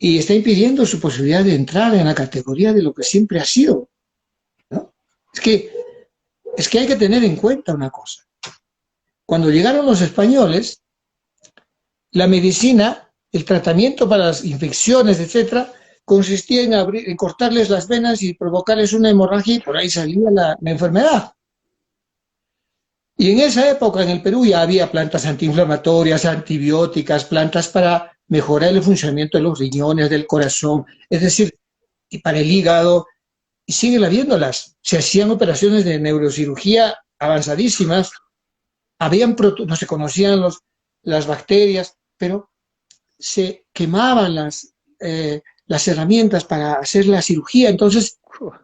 y está impidiendo su posibilidad de entrar en la categoría de lo que siempre ha sido, ¿no? Es que hay que tener en cuenta una cosa. Cuando llegaron los españoles, la medicina, el tratamiento para las infecciones, etcétera, consistía en cortarles las venas y provocarles una hemorragia y por ahí salía la enfermedad. Y en esa época en el Perú ya había plantas antiinflamatorias, antibióticas, plantas para mejorar el funcionamiento de los riñones, del corazón, es decir, y para el hígado, y siguen habiéndolas. Se hacían operaciones de neurocirugía avanzadísimas, no se conocían las bacterias, pero se quemaban las herramientas para hacer la cirugía, entonces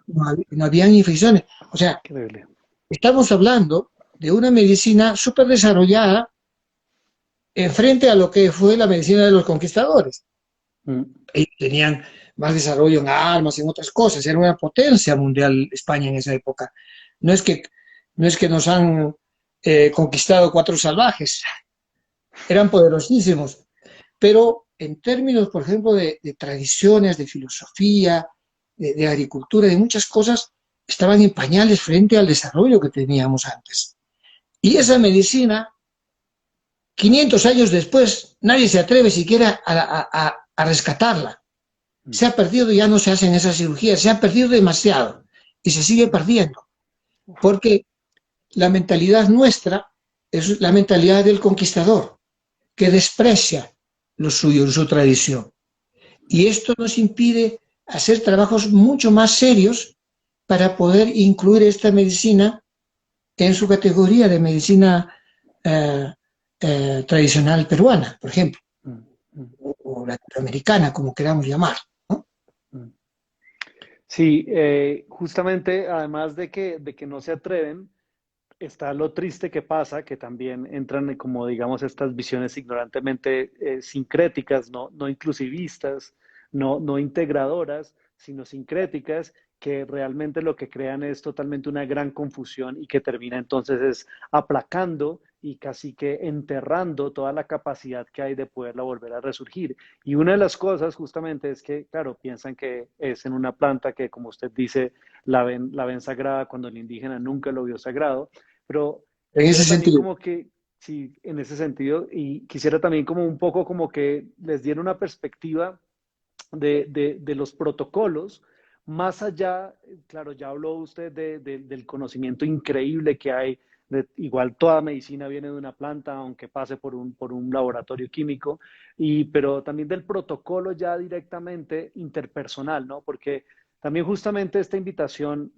no habían infecciones. O sea, Increíble. estamos hablando de una medicina súper desarrollada en frente a lo que fue la medicina de los conquistadores. Mm. Ellos tenían más desarrollo en armas, en otras cosas, era una potencia mundial España en esa época. No es que, no es que nos han conquistado 4 salvajes, eran poderosísimos, pero en términos, por ejemplo, de tradiciones, de filosofía, de agricultura, de muchas cosas, estaban en pañales frente al desarrollo que teníamos antes. Y esa medicina, 500 años después, nadie se atreve siquiera a rescatarla. Se ha perdido, ya no se hacen esas cirugías, se ha perdido demasiado y se sigue perdiendo, porque la mentalidad nuestra es la mentalidad del conquistador, que desprecia lo suyo, su tradición. Y esto nos impide hacer trabajos mucho más serios para poder incluir esta medicina en su categoría de medicina tradicional peruana, por ejemplo, o latinoamericana, como queramos llamar, ¿no? Sí, justamente además de que no se atreven, está lo triste que pasa, que también entran en como digamos estas visiones ignorantemente sincréticas, no inclusivistas, no integradoras, sino sincréticas, que realmente lo que crean es totalmente una gran confusión y que termina entonces es aplacando y casi que enterrando toda la capacidad que hay de poderla volver a resurgir. Y una de las cosas justamente es que, claro, piensan que es en una planta que, como usted dice, la ven sagrada cuando el indígena nunca lo vio sagrado, pero En ese quisiera también sentido. como que, sí, en ese sentido, y quisiera también como un poco como que les diera una perspectiva de los protocolos, más allá, claro, ya habló usted del conocimiento increíble que hay, igual toda medicina viene de una planta, aunque pase por un laboratorio químico, pero también del protocolo ya directamente interpersonal, ¿no? Porque también justamente esta invitación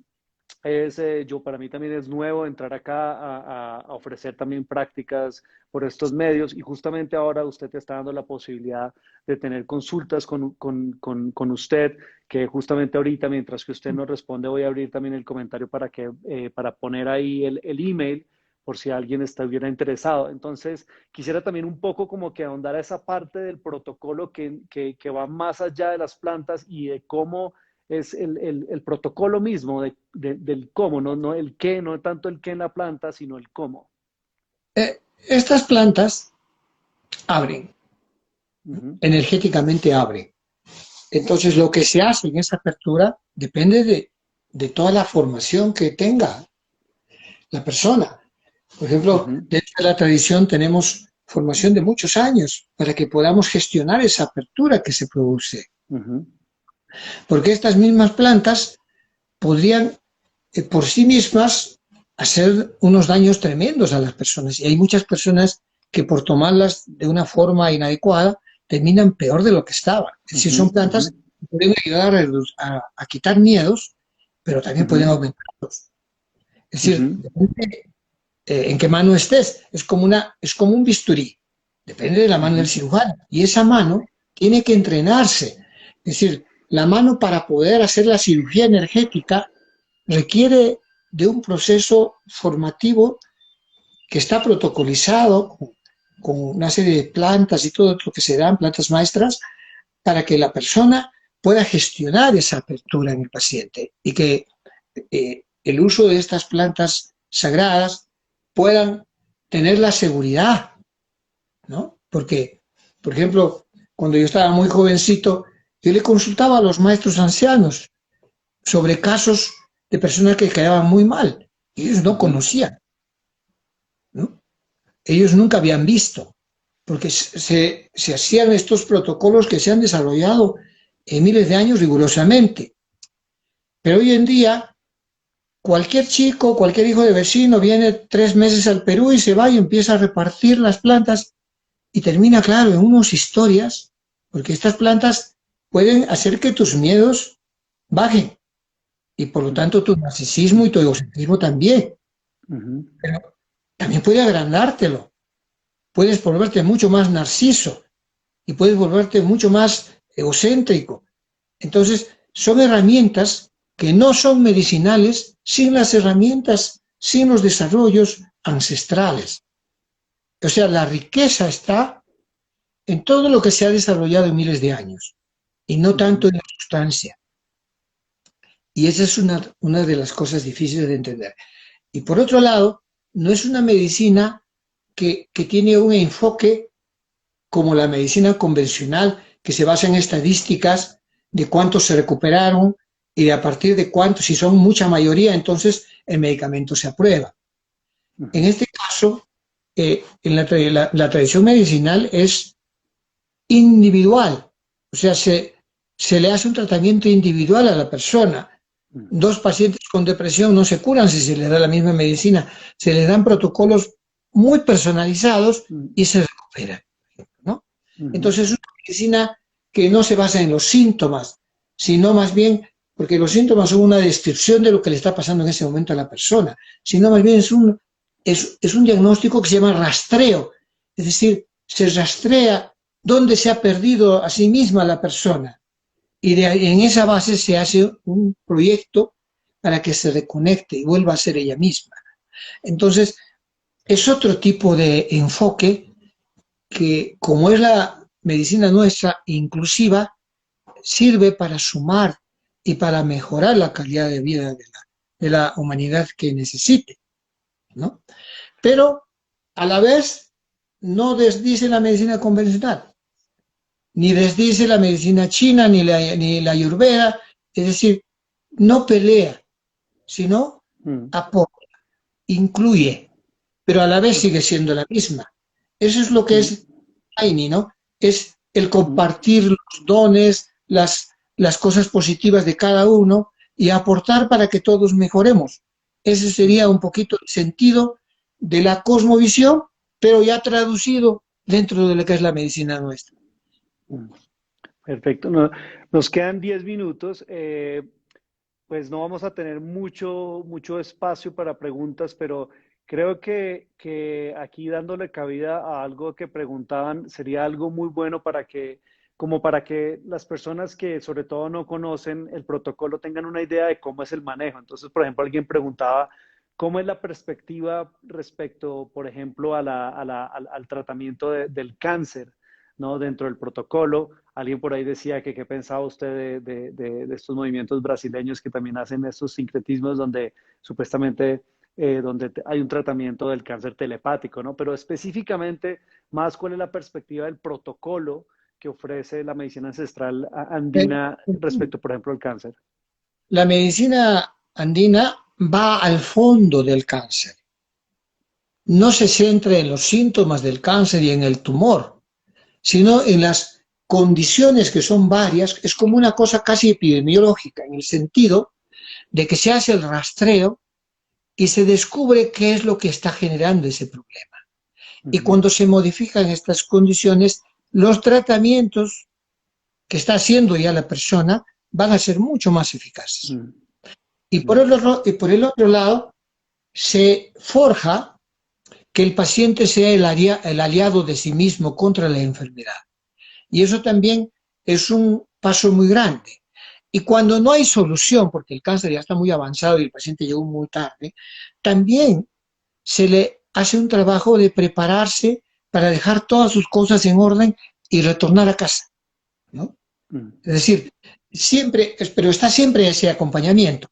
yo para mí también es nuevo entrar acá a ofrecer también prácticas por estos medios y justamente ahora usted te está dando la posibilidad de tener consultas con usted, que justamente ahorita mientras que usted nos responde voy a abrir también el comentario para poner ahí el email por si alguien estuviera interesado. Entonces, quisiera también un poco como que ahondar a esa parte del protocolo que va más allá de las plantas y de cómo es el protocolo mismo del cómo, no el qué, no tanto el qué en la planta, sino el cómo. Estas plantas abren, Ujú, energéticamente abren. Entonces, lo que se hace en esa apertura depende de toda la formación que tenga la persona. Por ejemplo, ujú, dentro de la tradición tenemos formación de muchos años para que podamos gestionar esa apertura que se produce. ujú, Porque estas mismas plantas podrían por sí mismas hacer unos daños tremendos a las personas. Y hay muchas personas que por tomarlas de una forma inadecuada terminan peor de lo que estaban. Es decir, ujú, son ujú, plantas que pueden ayudar a quitar miedos, pero también pueden ujú, aumentarlos. Es decir, ujú, depende en qué mano estés. Es como un bisturí. Depende de la mano del ujú, cirujano. Y esa mano tiene que entrenarse. Es decir, la mano para poder hacer la cirugía energética requiere de un proceso formativo que está protocolizado con una serie de plantas y todo lo que se dan, plantas maestras, para que la persona pueda gestionar esa apertura en el paciente y que el uso de estas plantas sagradas puedan tener la seguridad, ¿no? Porque, por ejemplo, cuando yo estaba muy jovencito, yo le consultaba a los maestros ancianos sobre casos de personas que quedaban muy mal. Ellos no conocían, ¿no? Ellos nunca habían visto, porque se hacían estos protocolos que se han desarrollado en miles de años rigurosamente. Pero hoy en día, cualquier chico, cualquier hijo de vecino viene 3 meses al Perú y se va y empieza a repartir las plantas y termina, claro, en unas historias, porque estas plantas pueden hacer que tus miedos bajen y por lo tanto tu narcisismo y tu egocentrismo también. Pero también puede agrandártelo. Puedes volverte mucho más narciso y puedes volverte mucho más egocéntrico. Entonces, son herramientas que no son medicinales sin las herramientas, sin los desarrollos ancestrales. O sea, la riqueza está en todo lo que se ha desarrollado en miles de años y no tanto en la sustancia. Y esa es una de las cosas difíciles de entender. Y por otro lado, no es una medicina que tiene un enfoque como la medicina convencional, que se basa en estadísticas de cuántos se recuperaron y de a partir de cuántos, si son mucha mayoría, entonces el medicamento se aprueba. En este caso, en la tradición medicinal es individual, o sea, se le hace un tratamiento individual a la persona. 2 pacientes con depresión no se curan si se les da la misma medicina, se les dan protocolos muy personalizados y se recuperan, ¿no? Entonces es una medicina que no se basa en los síntomas, sino más bien, porque los síntomas son una descripción de lo que le está pasando en ese momento a la persona, sino más bien es un diagnóstico que se llama rastreo, es decir, se rastrea dónde se ha perdido a sí misma la persona. Y en esa base se hace un proyecto para que se reconecte y vuelva a ser ella misma. Entonces, es otro tipo de enfoque que, como es la medicina nuestra inclusiva, sirve para sumar y para mejorar la calidad de vida de la humanidad que necesite, ¿no? Pero, a la vez, no desdice la medicina convencional, ni desdice la medicina china, ni la ayurveda, es decir, no pelea, sino apoya, incluye, pero a la vez sigue siendo la misma. Eso es lo que es Tiny, ¿no? Es el compartir los dones, las cosas positivas de cada uno y aportar para que todos mejoremos. Ese sería un poquito el sentido de la cosmovisión, pero ya traducido dentro de lo que es la medicina nuestra. Perfecto. Nos quedan 10 minutos. Pues no vamos a tener mucho espacio para preguntas, pero creo que aquí dándole cabida a algo que preguntaban sería algo muy bueno como para que las personas que sobre todo no conocen el protocolo tengan una idea de cómo es el manejo. Entonces, por ejemplo, alguien preguntaba cómo es la perspectiva respecto, por ejemplo, al tratamiento del cáncer, ¿no? Dentro del protocolo. Alguien por ahí decía que qué pensaba usted de estos movimientos brasileños que también hacen estos sincretismos donde supuestamente hay un tratamiento del cáncer telepático, ¿no? Pero específicamente, más cuál es la perspectiva del protocolo que ofrece la medicina ancestral andina respecto, por ejemplo, al cáncer. La medicina andina va al fondo del cáncer. No se centra en los síntomas del cáncer y en el tumor, sino en las condiciones que son varias. Es como una cosa casi epidemiológica, en el sentido de que se hace el rastreo y se descubre qué es lo que está generando ese problema. Y cuando se modifican estas condiciones, los tratamientos que está haciendo ya la persona van a ser mucho más eficaces. Y por el otro lado, se forja que el paciente sea el aliado de sí mismo contra la enfermedad. Y eso también es un paso muy grande. Y cuando no hay solución, porque el cáncer ya está muy avanzado y el paciente llegó muy tarde, también se le hace un trabajo de prepararse para dejar todas sus cosas en orden y retornar a casa, ¿no? mm, Es decir, siempre, pero está siempre ese acompañamiento.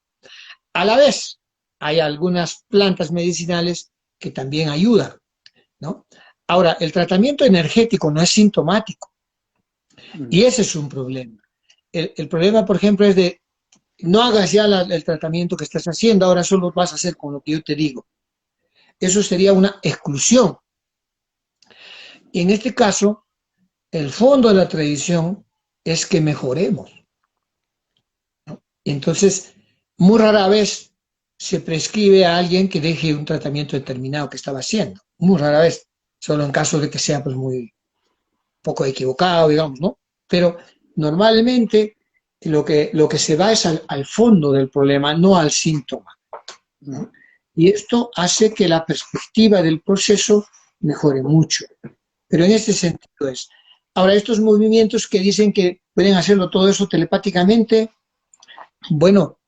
A la vez, hay algunas plantas medicinales que también ayudan, ¿no? Ahora, el tratamiento energético no es sintomático mm, y ese es un problema. El problema, por ejemplo, es de no hagas ya el tratamiento que estás haciendo, ahora solo vas a hacer con lo que yo te digo. Eso sería una exclusión. Y en este caso, el fondo de la tradición es que mejoremos. Y entonces, muy rara vez se prescribe a alguien que deje un tratamiento determinado que estaba haciendo. Muy rara vez, solo en caso de que sea pues muy poco equivocado, digamos, ¿no? Pero normalmente lo que se va es al fondo del problema, no al síntoma, mm, ¿no? Y esto hace que la perspectiva del proceso mejore mucho. Pero en este sentido es. Ahora, estos movimientos que dicen que pueden hacerlo todo eso telepáticamente, bueno,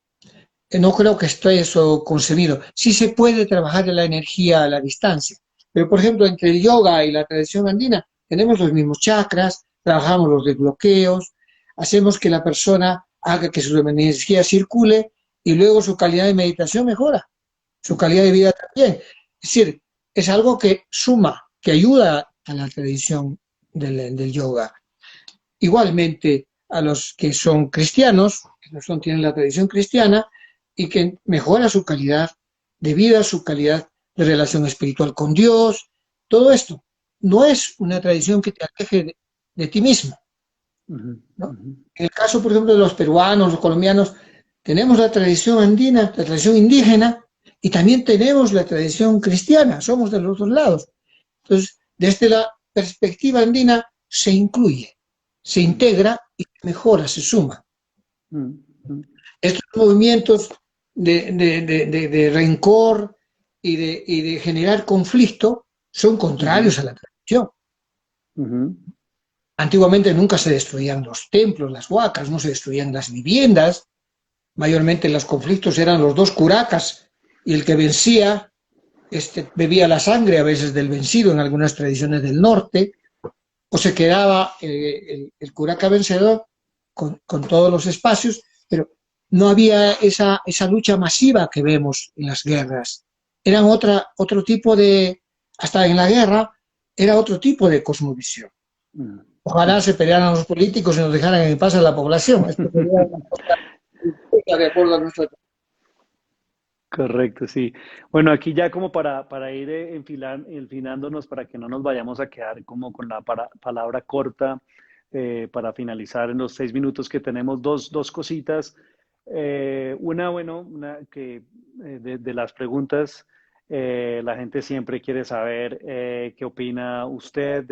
no creo que esté eso concebido. Sí se puede trabajar en la energía a la distancia, pero por ejemplo, entre el yoga y la tradición andina tenemos los mismos chakras, trabajamos los desbloqueos, hacemos que la persona haga que su energía circule y luego su calidad de meditación mejora, su calidad de vida también. Es decir, es algo que suma, que ayuda a la tradición del yoga. Igualmente a los que son cristianos, que no son, tienen la tradición cristiana, y que mejora su calidad de vida, su calidad de relación espiritual con Dios, todo esto. No es una tradición que te aleje de ti mismo, mm, ¿no? mm, En el caso, por ejemplo, de los peruanos, los colombianos, tenemos la tradición andina, la tradición indígena, y también tenemos la tradición cristiana, somos de los dos lados. Entonces, desde la perspectiva andina se incluye, se mm, integra y mejora, se suma. mm, mm, Estos movimientos de rencor y de generar conflicto son mm, contrarios a la tradición. mm, Antiguamente nunca se destruían los templos, las huacas, no se destruían las viviendas. Mayormente los conflictos eran los dos curacas y el que vencía bebía la sangre a veces del vencido en algunas tradiciones del norte, o se quedaba el curaca vencedor con todos los espacios, pero no había esa lucha masiva que vemos en las guerras. Eran otro tipo de, hasta en la guerra, era otro tipo de cosmovisión. mm, Ojalá mm. se pelearan los políticos y nos dejaran en paz a la población. Esto sería una cosa de acuerdo a nuestra. Correcto, sí. Bueno, aquí ya como para ir enfilándonos, para que no nos vayamos a quedar como con la palabra corta, para finalizar en los 6 minutos que tenemos, dos cositas. Una, bueno, una que de las preguntas, la gente siempre quiere saber qué opina usted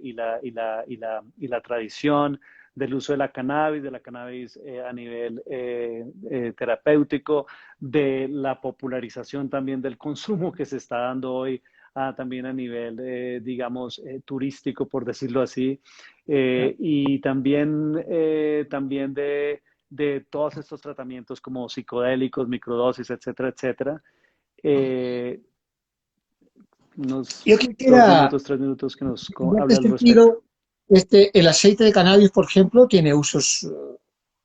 y la tradición del uso de la cannabis a nivel terapéutico, de la popularización también del consumo que se está dando hoy, también a nivel, digamos, turístico, por decirlo así, y también de todos estos tratamientos como psicodélicos, microdosis, etcétera, etcétera. Eh, Unos Yo dos quisiera, minutos, 3 minutos que nos en hable este al respecto. sentido, el aceite de cannabis, por ejemplo, tiene usos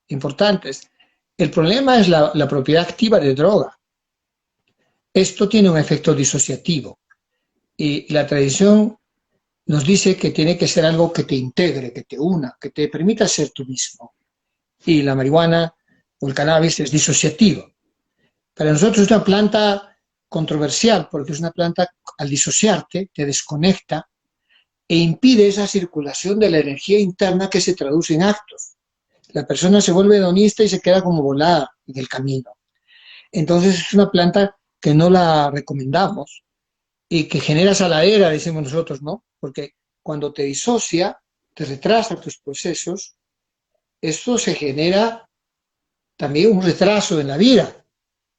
importantes. El problema es la propiedad activa de droga. Esto tiene un efecto disociativo y la tradición nos dice que tiene que ser algo que te integre, que te una, que te permita ser tú mismo. Y la marihuana o el cannabis es disociativo. Para nosotros es una planta controversial porque es una planta, al disociarte, te desconecta e impide esa circulación de la energía interna que se traduce en actos. La persona se vuelve hedonista y se queda como volada en el camino. Entonces es una planta que no la recomendamos y que genera saladera, decimos nosotros, ¿no? Porque cuando te disocia, te retrasa tus procesos, esto se genera también un retraso en la vida.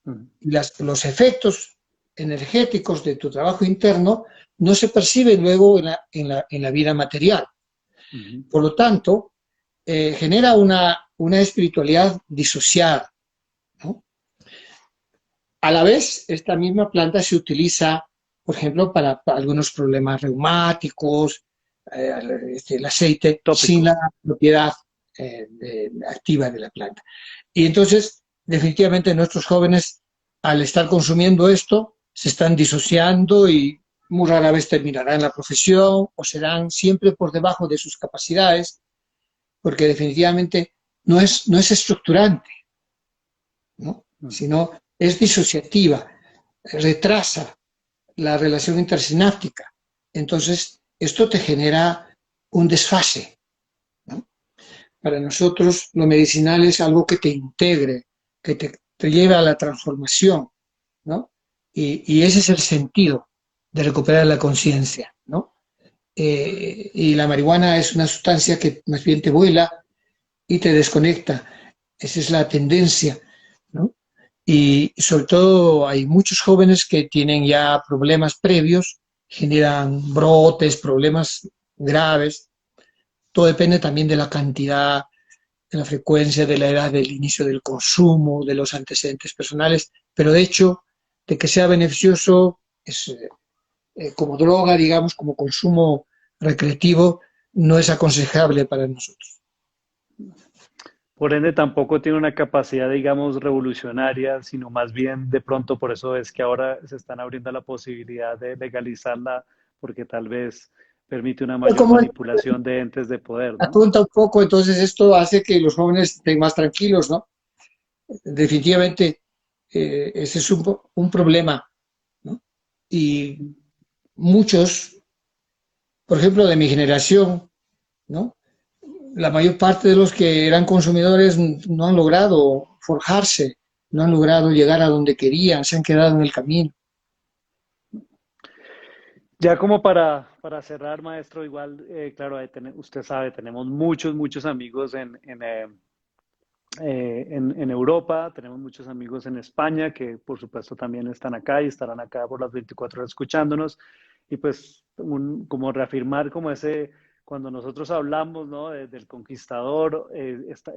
Mm, Y los efectos energéticos de tu trabajo interno no se perciben luego en la vida material. ujú, Por lo tanto, genera una espiritualidad disociada, ¿no? A la vez, esta misma planta se utiliza, por ejemplo, para algunos problemas reumáticos, el aceite sin la Tópicos. propiedad activa de la planta. Y entonces, definitivamente, nuestros jóvenes, al estar consumiendo esto, se están disociando y muy rara vez terminarán la profesión o serán siempre por debajo de sus capacidades, porque definitivamente no es estructurante, ¿no? Sino es disociativa, retrasa la relación intersináptica. Entonces, esto te genera un desfase, ¿no? Para nosotros, lo medicinal es algo que te integre, que te lleve a la transformación, ¿no? Y ese es el sentido de recuperar la conciencia, ¿no? Y la marihuana es una sustancia que más bien te vuela y te desconecta. Esa es la tendencia, ¿no? Y sobre todo hay muchos jóvenes que tienen ya problemas previos, generan brotes, problemas graves. Todo depende también de la cantidad, de la frecuencia, de la edad del inicio del consumo, de los antecedentes personales, pero de hecho, de que sea beneficioso, es, como droga, digamos, como consumo recreativo, no es aconsejable para nosotros. Por ende, tampoco tiene una capacidad, digamos, revolucionaria, sino más bien de pronto por eso es que ahora se están abriendo la posibilidad de legalizarla, porque tal vez permite una mayor Como manipulación de entes de poder, ¿no? apunta un poco, entonces esto hace que los jóvenes estén más tranquilos, ¿no? Definitivamente, ese es un problema, ¿no? Y muchos, por ejemplo, de mi generación, ¿no? La mayor parte de los que eran consumidores no han logrado forjarse, no han logrado llegar a donde querían, se han quedado en el camino. Ya como para cerrar, maestro, igual, claro, usted sabe, tenemos muchos amigos en Europa, tenemos muchos amigos en España que por supuesto también están acá y estarán acá por las 24 horas escuchándonos. Y pues como reafirmar como ese, cuando nosotros hablamos, ¿no? Del conquistador,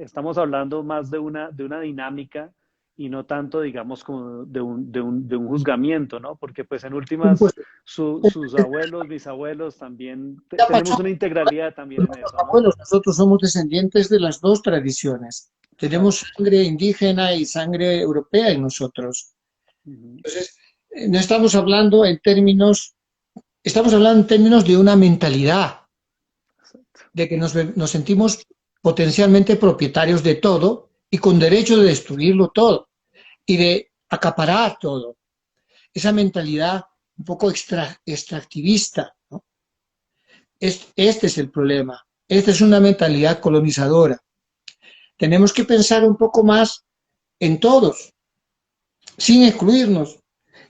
estamos hablando más de una dinámica y no tanto, digamos, como de un juzgamiento, ¿no? Porque pues en últimas Pues, sus abuelos, bisabuelos también, ya tenemos pasó. una integralidad también en eso, ¿no? Abuelos, nosotros somos descendientes de las dos tradiciones. Tenemos Exacto. sangre indígena y sangre europea en nosotros. Ujú. Entonces, no estamos hablando en términos, estamos hablando en términos de una mentalidad, de que nos sentimos potencialmente propietarios de todo y con derecho de destruirlo todo y de acaparar todo. Esa mentalidad un poco extractivista, ¿no? Este es el problema. Esta es una mentalidad colonizadora. Tenemos que pensar un poco más en todos, sin excluirnos.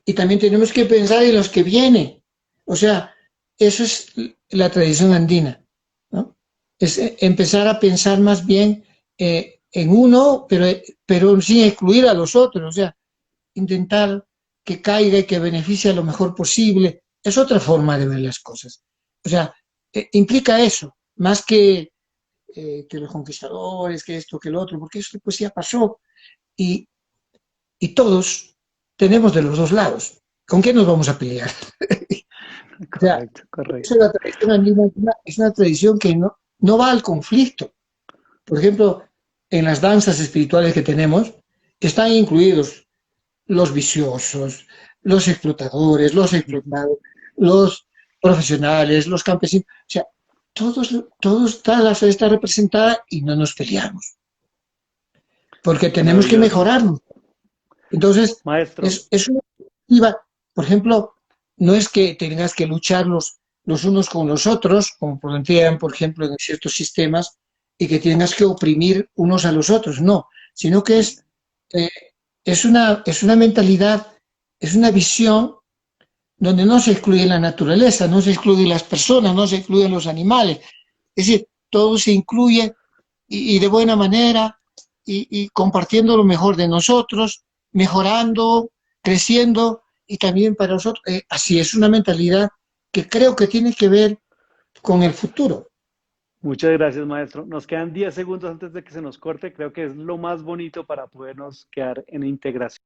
Y también tenemos que pensar en los que vienen. O sea, eso es la tradición andina, ¿no? Es empezar a pensar más bien en uno, pero sin excluir a los otros. O sea, intentar que caiga y que beneficie lo mejor posible. Es otra forma de ver las cosas. O sea, implica eso, más que los conquistadores, que esto, que lo otro, porque eso pues ya pasó. Y, y todos tenemos de los dos lados. ¿Con qué nos vamos a pelear? O sea, Correcto, correcto. eso la tradición andina es una tradición que no va al conflicto. Por ejemplo, en las danzas espirituales que tenemos, están incluidos los viciosos, los explotadores, los explotados, los profesionales, los campesinos. O sea, toda la fe está representada y no nos peleamos, porque tenemos que Maravilloso. mejorarnos. Entonces, Maestro, es una perspectiva, por ejemplo, no es que tengas que luchar los unos con los otros, como plantean, por ejemplo, en ciertos sistemas, y que tengas que oprimir unos a los otros, no, sino que eh, es una mentalidad, es una visión donde no se excluye la naturaleza, no se excluyen las personas, no se excluyen los animales, es decir, todo se incluye y de buena manera y compartiendo lo mejor de nosotros, mejorando, creciendo y también para nosotros. Así es una mentalidad que creo que tiene que ver con el futuro. Muchas gracias, maestro. Nos quedan 10 segundos antes de que se nos corte. Creo que es lo más bonito para podernos quedar en integración.